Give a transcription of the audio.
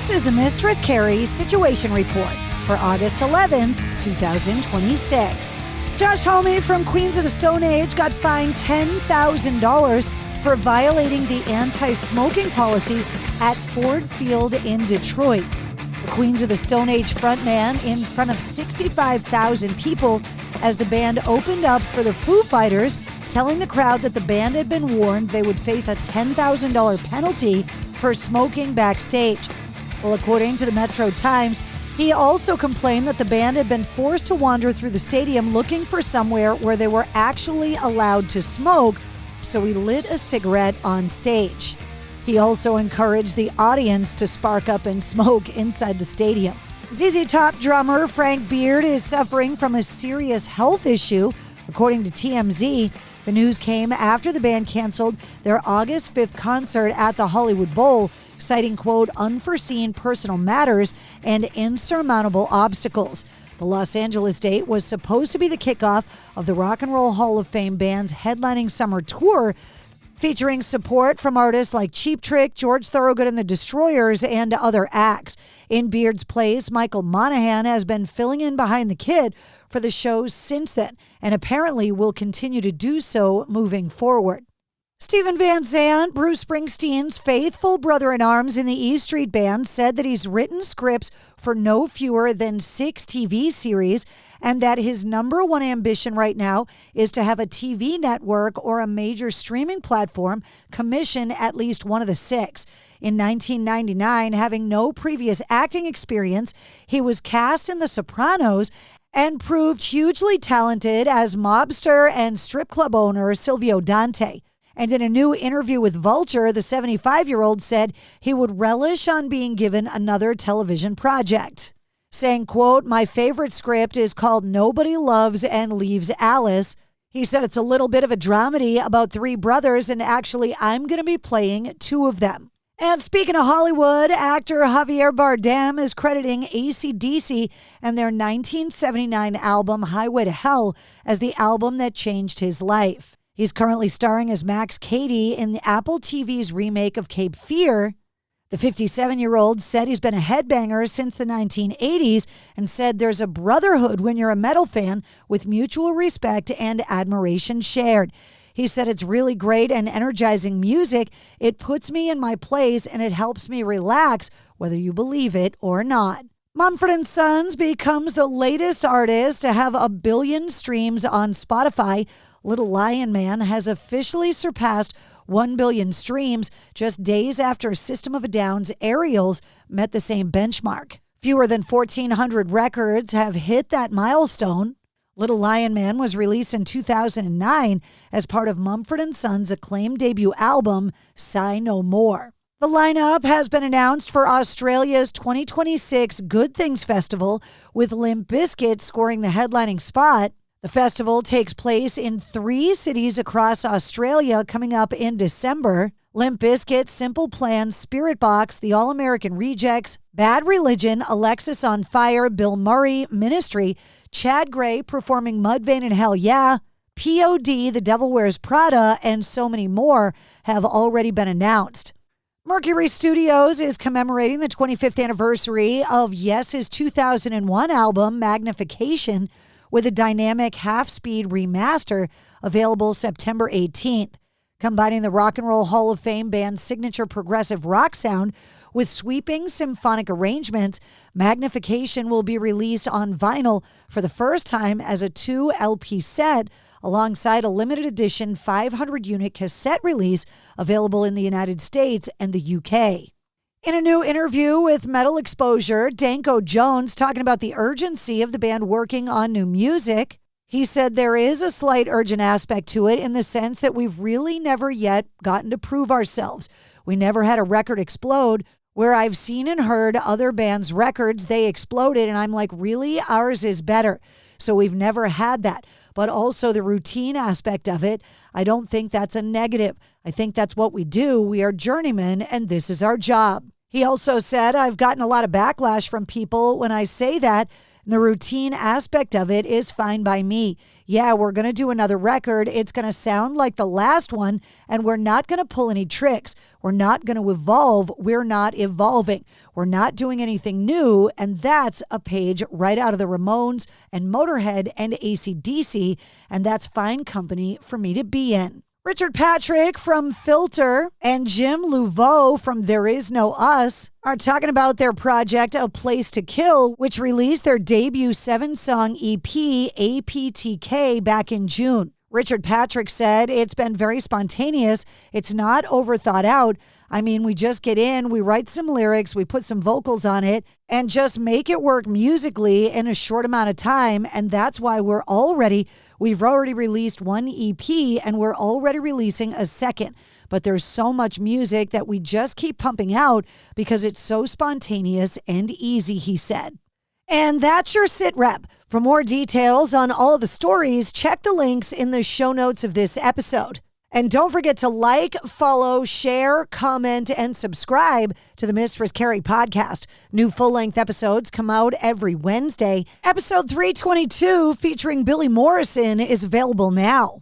This is the Mistress Carrie Situation Report for August 11th, 2026. Josh Homme from Queens of the Stone Age got fined $10,000 for violating the anti-smoking policy at Ford Field in Detroit. The Queens of the Stone Age frontman in front of 65,000 people as the band opened up for the Foo Fighters, telling the crowd that the band had been warned they would face a $10,000 penalty for smoking backstage. Well, according to the Metro Times, he also complained that the band had been forced to wander through the stadium looking for somewhere where they were actually allowed to smoke, so he lit a cigarette on stage. He also encouraged the audience to spark up and smoke inside the stadium. ZZ Top drummer Frank Beard is suffering from a serious health issue. According to TMZ, the news came after the band canceled their August 5th concert at the Hollywood Bowl, citing, quote, unforeseen personal matters and insurmountable obstacles. The Los Angeles date was supposed to be the kickoff of the Rock and Roll Hall of Fame band's headlining summer tour, featuring support from artists like Cheap Trick, George Thorogood and the Destroyers, and other acts. In Beard's place, Michael Monaghan has been filling in behind the kid for the shows since then, and apparently will continue to do so moving forward. Steven Van Zandt, Bruce Springsteen's faithful brother-in-arms in the E Street Band, said that he's written scripts for no fewer than 6 TV series and that his number one ambition right now is to have a TV network or a major streaming platform commission at least one of the 6. In 1999, having no previous acting experience, he was cast in The Sopranos and proved hugely talented as mobster and strip club owner Silvio Dante. And in a new interview with Vulture, the 75-year-old said he would relish on being given another television project, saying, quote, my favorite script is called Nobody Loves and Leaves Alice. He said it's a little bit of a dramedy about 3 brothers, and actually I'm going to be playing 2 of them. And speaking of Hollywood, actor Javier Bardem is crediting AC/DC and their 1979 album Highway to Hell as the album that changed his life. He's currently starring as Max Cady in the Apple TV's remake of Cape Fear. The 57-year-old said he's been a headbanger since the 1980s and said there's a brotherhood when you're a metal fan with mutual respect and admiration shared. He said it's really great and energizing music. It puts me in my place and it helps me relax, whether you believe it or not. Mumford & Sons becomes the latest artist to have 1 billion streams on Spotify. Little Lion Man has officially surpassed 1 billion streams just days after System of a Down's Aerials met the same benchmark. Fewer than 1,400 records have hit that milestone. Little Lion Man was released in 2009 as part of Mumford & Sons' acclaimed debut album, Sigh No More. The lineup has been announced for Australia's 2026 Good Things Festival, with Limp Bizkit scoring the headlining spot. The festival takes place in 3 cities across Australia coming up in December. Limp Bizkit, Simple Plan, Spirit Box, The All-American Rejects, Bad Religion, Alexis on Fire, Bill Murray, Ministry, Chad Gray performing Mudvayne and Hell Yeah, P.O.D., The Devil Wears Prada, and so many more have already been announced. Mercury Studios is commemorating the 25th anniversary of Yes's 2001 album, Magnification, with a dynamic half-speed remaster available September 18th. Combining the Rock and Roll Hall of Fame band's signature progressive rock sound with sweeping symphonic arrangements, Magnification will be released on vinyl for the first time as a 2 LP set, alongside a limited edition 500-unit cassette release available in the United States and the UK. In a new interview with Metal Exposure, Danko Jones talking about the urgency of the band working on new music. He said there is a slight urgent aspect to it in the sense that we've really never yet gotten to prove ourselves. We never had a record explode. Where I've seen and heard other bands' records, they exploded, and I'm like, really? Ours is better. So we've never had that. But also the routine aspect of it, I don't think that's a negative. I think that's what we do. We are journeymen, and this is our job. He also said, I've gotten a lot of backlash from people when I say that. And the routine aspect of it is fine by me. Yeah, we're going to do another record. It's going to sound like the last one, and we're not going to pull any tricks. We're not going to evolve. We're not evolving. We're not doing anything new, and that's a page right out of the Ramones and Motorhead and AC/DC, and that's fine company for me to be in. Richard Patrick from Filter and Jim Louveau from There Is No Us are talking about their project, A Place to Kill, which released their debut 7-song EP, APTK, back in June. Richard Patrick said, "It's been very spontaneous. It's not overthought out. I mean, we just get in, we write some lyrics, we put some vocals on it, and just make it work musically in a short amount of time. And that's why we've already released one EP, and we're already releasing a second. But there's so much music that we just keep pumping out because it's so spontaneous and easy," he said. And that's your sit rep. For more details on all of the stories, check the links in the show notes of this episode. And don't forget to like, follow, share, comment, and subscribe to the Mistress Carrie Podcast. New full-length episodes come out every Wednesday. Episode 322, featuring Billy Morrison, is available now.